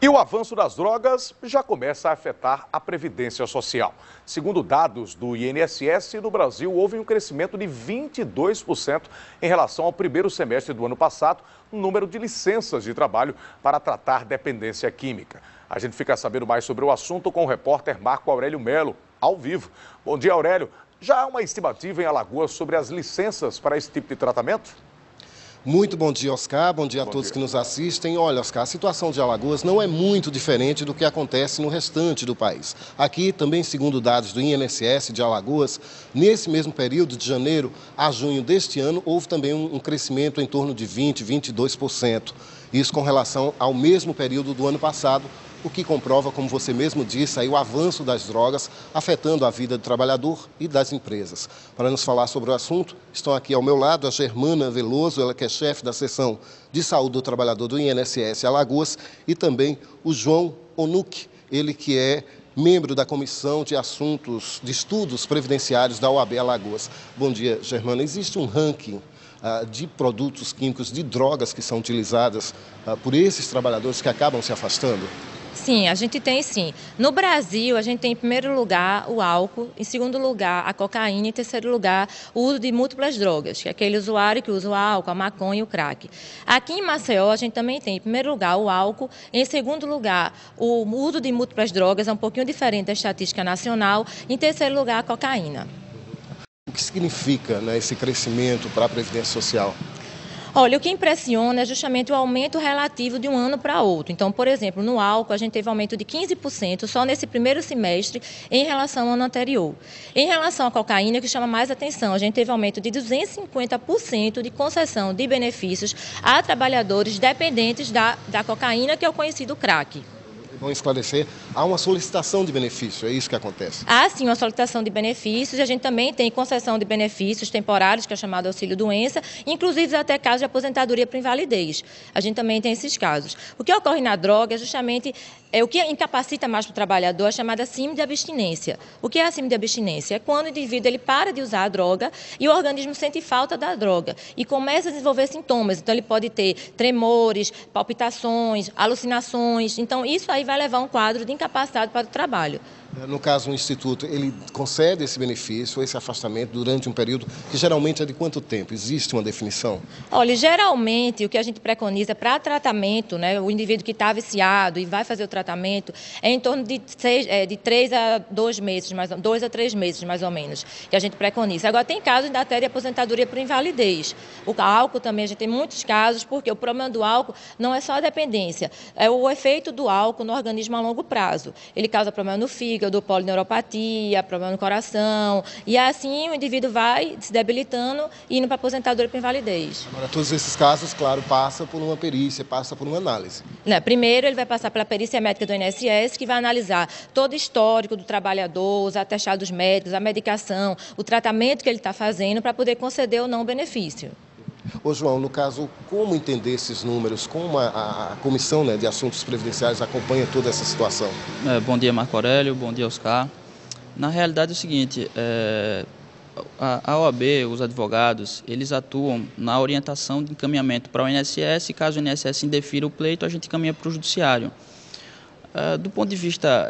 E o avanço das drogas já começa a afetar a Previdência Social. Segundo dados do INSS, no Brasil houve um crescimento de 22% em relação ao primeiro semestre do ano passado, no número de licenças de trabalho para tratar dependência química. A gente fica sabendo mais sobre o assunto com o repórter Marco Aurélio Melo, ao vivo. Bom dia, Aurélio. Já há uma estimativa em Alagoas sobre as licenças para esse tipo de tratamento? Muito bom dia, Oscar. Bom dia a todos que nos assistem. Olha, Oscar, a situação de Alagoas não é muito diferente do que acontece no restante do país. Aqui, também segundo dados do INSS de Alagoas, nesse mesmo período, de janeiro a junho deste ano, houve também um crescimento em torno de 20%, 22%. Isso com relação ao mesmo período do ano passado, o que comprova, como você mesmo disse, aí, o avanço das drogas afetando a vida do trabalhador e das empresas. Para nos falar sobre o assunto, estão aqui ao meu lado a Germana Veloso, ela que é chefe da seção de saúde do trabalhador do INSS Alagoas, e também o João Onuc, ele que é membro da Comissão de Assuntos de Estudos Previdenciários da OAB Alagoas. Bom dia, Germana. Existe um ranking de produtos químicos, de drogas que são utilizadas por esses trabalhadores que acabam se afastando? Sim, a gente tem sim. No Brasil, a gente tem em primeiro lugar o álcool, em segundo lugar a cocaína e em terceiro lugar o uso de múltiplas drogas, que é aquele usuário que usa o álcool, a maconha e o crack. Aqui em Maceió, a gente também tem em primeiro lugar o álcool, em segundo lugar o uso de múltiplas drogas, é um pouquinho diferente da estatística nacional, em terceiro lugar a cocaína. O que significa, né, esse crescimento para a Previdência Social? Olha, o que impressiona é justamente o aumento relativo de um ano para outro. Então, por exemplo, no álcool, a gente teve aumento de 15% só nesse primeiro semestre em relação ao ano anterior. Em relação à cocaína, que chama mais atenção, a gente teve aumento de 250% de concessão de benefícios a trabalhadores dependentes da cocaína, que é o conhecido crack. Vamos esclarecer, há uma solicitação de benefício, é isso que acontece? Há sim uma solicitação de benefícios e a gente também tem concessão de benefícios temporários, que é chamado auxílio-doença, inclusive até casos de aposentadoria por invalidez. A gente também tem esses casos. O que ocorre na droga é justamente o que incapacita mais para o trabalhador, é chamada síndrome de abstinência. O que é a síndrome de abstinência? É quando o indivíduo ele para de usar a droga e o organismo sente falta da droga e começa a desenvolver sintomas. Então, ele pode ter tremores, palpitações, alucinações. Então, isso aí vai levar a um quadro de incapacidade para o trabalho. No caso, o Instituto, ele concede esse benefício, esse afastamento, durante um período que geralmente é de quanto tempo? Existe uma definição? Olha, geralmente o que a gente preconiza para tratamento, né, o indivíduo que está viciado e vai fazer o tratamento, é em torno de 3 a 2 meses, 2 a 3 meses mais ou menos, que a gente preconiza. Agora, tem casos até de aposentadoria por invalidez. O álcool também, a gente tem muitos casos, porque o problema do álcool não é só a dependência, é o efeito do álcool no organismo a longo prazo. Ele causa problema no fígado, polineuropatia, problema no coração, e assim o indivíduo vai se debilitando e indo para aposentadoria por invalidez. Agora, todos esses casos, claro, passam por uma perícia, passa por uma análise. Primeiro, ele vai passar pela perícia médica do INSS, que vai analisar todo o histórico do trabalhador, os atestados médicos, a medicação, o tratamento que ele está fazendo para poder conceder ou não o benefício. Ô João, no caso, como entender esses números? Como a Comissão, né, de Assuntos Previdenciários acompanha toda essa situação? Bom dia, Marco Aurélio, bom dia, Oscar. Na realidade é o seguinte, a OAB, os advogados, eles atuam na orientação de encaminhamento para o INSS, e caso o INSS indefira o pleito, a gente encaminha para o judiciário. Do ponto de vista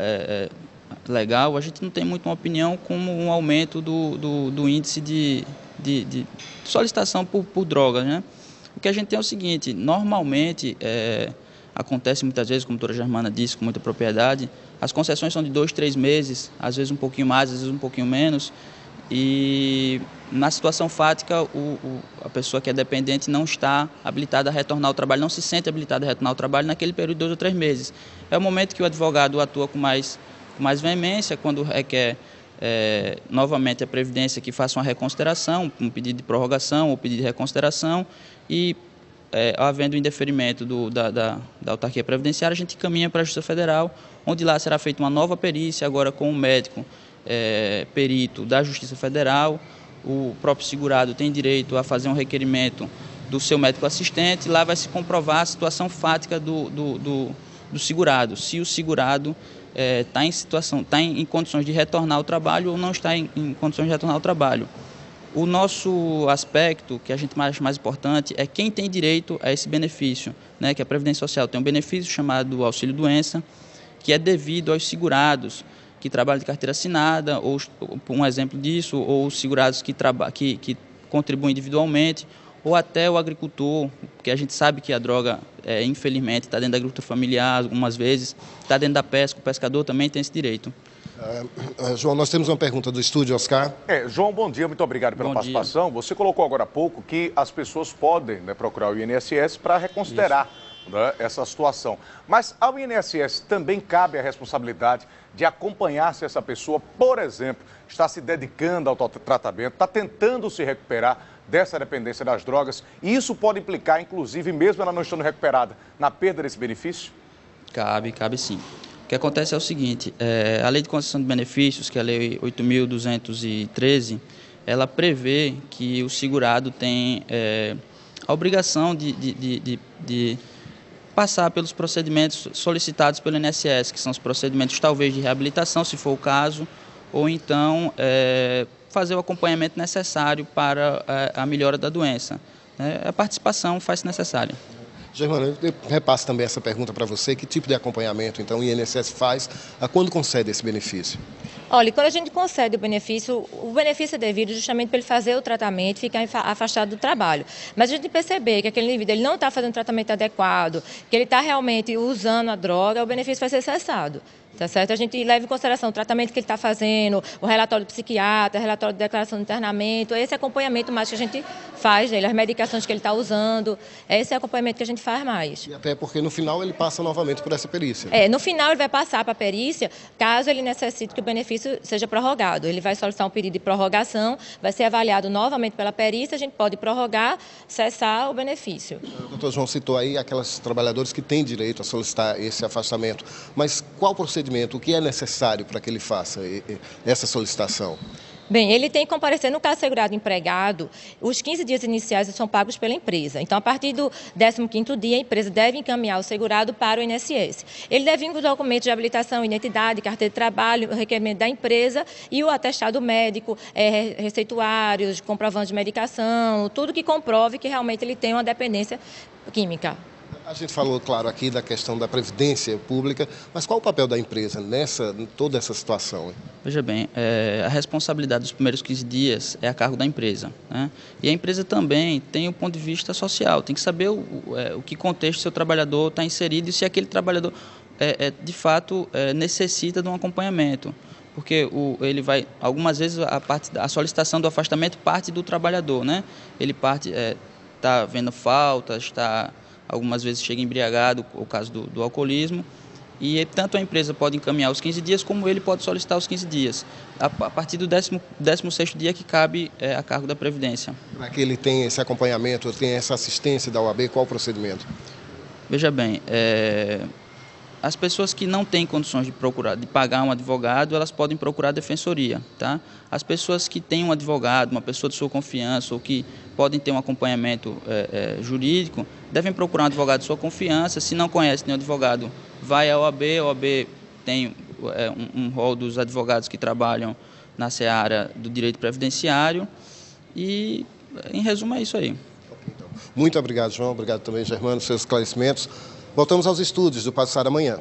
legal, a gente não tem muito uma opinião como um aumento do índice de solicitação por drogas, né? O que a gente tem é o seguinte, normalmente acontece muitas vezes, como a doutora Germana disse com muita propriedade, as concessões são de 2, 3 meses, às vezes um pouquinho mais, às vezes um pouquinho menos, e na situação fática a pessoa que é dependente não está habilitada a retornar ao trabalho, não se sente habilitada a retornar ao trabalho naquele período de 2 ou 3 meses. É o momento que o advogado atua com mais veemência, quando requer novamente a Previdência que faça uma reconsideração, um pedido de prorrogação ou pedido de reconsideração, e havendo o indeferimento da autarquia previdenciária, a gente caminha para a Justiça Federal, onde lá será feita uma nova perícia, agora com o médico perito da Justiça Federal. O próprio segurado tem direito a fazer um requerimento do seu médico assistente, lá vai se comprovar a situação fática do segurado, se o segurado está em condições de retornar ao trabalho ou não está em condições de retornar ao trabalho. O nosso aspecto, que a gente acha mais importante, é quem tem direito a esse benefício, né? Que a Previdência Social tem um benefício chamado auxílio-doença, que é devido aos segurados que trabalham de carteira assinada, ou um exemplo disso, ou os segurados que contribuem individualmente, ou até o agricultor, porque a gente sabe que a droga, infelizmente, está dentro da agricultura familiar, algumas vezes, está dentro da pesca, o pescador também tem esse direito. João, nós temos uma pergunta do estúdio, Oscar. João, bom dia, muito obrigado pela participação. Você colocou agora há pouco que as pessoas podem, né, procurar o INSS para reconsiderar, né, essa situação. Mas ao INSS também cabe a responsabilidade de acompanhar se essa pessoa, por exemplo, está se dedicando ao tratamento, está tentando se recuperar dessa dependência das drogas, e isso pode implicar, inclusive, mesmo ela não estando recuperada, na perda desse benefício? Cabe sim. O que acontece é o seguinte, a Lei de Concessão de Benefícios, que é a Lei 8.213, ela prevê que o segurado tem a obrigação de passar pelos procedimentos solicitados pelo INSS, que são os procedimentos talvez de reabilitação, se for o caso, ou então fazer o acompanhamento necessário para a melhora da doença. A participação faz-se necessária. Germano, eu repasso também essa pergunta para você. Que tipo de acompanhamento, então, o INSS faz quando concede esse benefício? Olha, quando a gente concede o benefício é devido justamente para ele fazer o tratamento e ficar afastado do trabalho. Mas a gente perceber que aquele indivíduo ele não está fazendo o tratamento adequado, que ele está realmente usando a droga, o benefício vai ser cessado. Tá certo? A gente leva em consideração o tratamento que ele está fazendo, o relatório do psiquiatra, o relatório de declaração de internamento, esse acompanhamento mais que a gente faz dele, as medicações que ele está usando, esse é o acompanhamento que a gente faz mais. E até porque no final ele passa novamente por essa perícia. No final ele vai passar para a perícia, caso ele necessite que o benefício seja prorrogado. Ele vai solicitar um pedido de prorrogação, vai ser avaliado novamente pela perícia, a gente pode prorrogar, cessar o benefício. O doutor João citou aí aquelas trabalhadores que têm direito a solicitar esse afastamento, mas qual procedimento? O que é necessário para que ele faça essa solicitação? Bem, ele tem que comparecer no caso segurado empregado, os 15 dias iniciais são pagos pela empresa. Então, a partir do 15º dia, a empresa deve encaminhar o segurado para o INSS. Ele deve vir com os documentos de habilitação, identidade, carteira de trabalho, o requerimento da empresa e o atestado médico, receituários, comprovantes de medicação, tudo que comprove que realmente ele tem uma dependência química. A gente falou, claro, aqui da questão da previdência pública, mas qual o papel da empresa em toda essa situação? Hein? Veja bem, a responsabilidade dos primeiros 15 dias é a cargo da empresa, né? E a empresa também tem o ponto de vista social, tem que saber o que contexto seu trabalhador está inserido e se aquele trabalhador, de fato, necessita de um acompanhamento. Porque ele vai, algumas vezes, a solicitação do afastamento parte do trabalhador, né? Ele está vendo faltas, algumas vezes chega embriagado, o caso do alcoolismo, e tanto a empresa pode encaminhar os 15 dias, como ele pode solicitar os 15 dias, a partir do 16º dia que cabe a cargo da Previdência. Para que ele tenha esse acompanhamento, tenha essa assistência da OAB, qual o procedimento? Veja bem, as pessoas que não têm condições de pagar um advogado, elas podem procurar a defensoria, tá? As pessoas que têm um advogado, uma pessoa de sua confiança, ou que podem ter um acompanhamento jurídico, devem procurar um advogado de sua confiança. Se não conhece nenhum advogado, vai à OAB. A OAB tem um rol dos advogados que trabalham na seara do direito previdenciário e, em resumo, é isso aí. Muito obrigado, João. Obrigado também, Germano, pelos seus esclarecimentos. Voltamos aos estúdios do Passar Amanhã.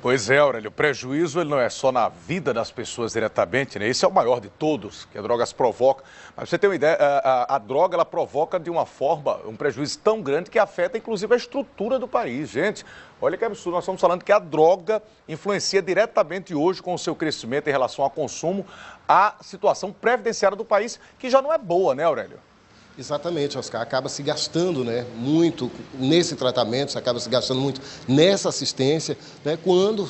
Pois é, Aurélio, o prejuízo ele não é só na vida das pessoas diretamente, né? Esse é o maior de todos que as drogas provocam. Mas pra você ter uma ideia, a droga ela provoca de uma forma, um prejuízo tão grande que afeta inclusive a estrutura do país. Gente, olha que absurdo, nós estamos falando que a droga influencia diretamente hoje com o seu crescimento em relação ao consumo, a situação previdenciária do país, que já não é boa, né, Aurélio? Exatamente, Oscar. Acaba se gastando, né, muito nesse tratamento, acaba se gastando muito nessa assistência, né, quando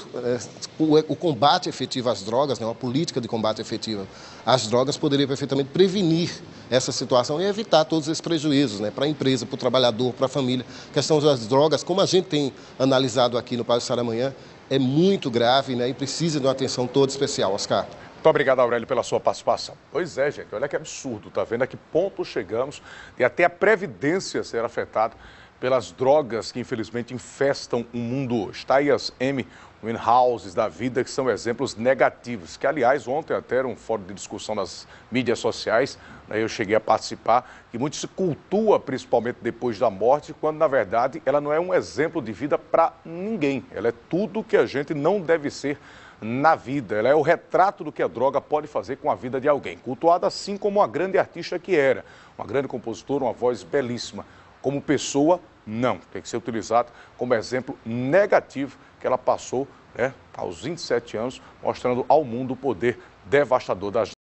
o combate efetivo às drogas, né, uma política de combate efetivo às drogas poderia perfeitamente prevenir essa situação e evitar todos esses prejuízos, né, para a empresa, para o trabalhador, para a família. A questão das drogas, como a gente tem analisado aqui no Passar Amanhã, é muito grave, né, e precisa de uma atenção toda especial, Oscar. Muito obrigado, Aurélio, pela sua participação. Pois é, gente, olha que absurdo, tá vendo a que ponto chegamos e até a Previdência ser afetada pelas drogas que infelizmente infestam o mundo hoje. Está aí as Amy Winehouses da vida, que são exemplos negativos, que aliás ontem até era um fórum de discussão nas mídias sociais, eu cheguei a participar, que muito se cultua principalmente depois da morte, quando na verdade ela não é um exemplo de vida para ninguém, ela é tudo que a gente não deve ser na vida, ela é o retrato do que a droga pode fazer com a vida de alguém, cultuada assim como uma grande artista que era, uma grande compositora, uma voz belíssima. Como pessoa, não. Tem que ser utilizado como exemplo negativo que ela passou, aos 27 anos, mostrando ao mundo o poder devastador das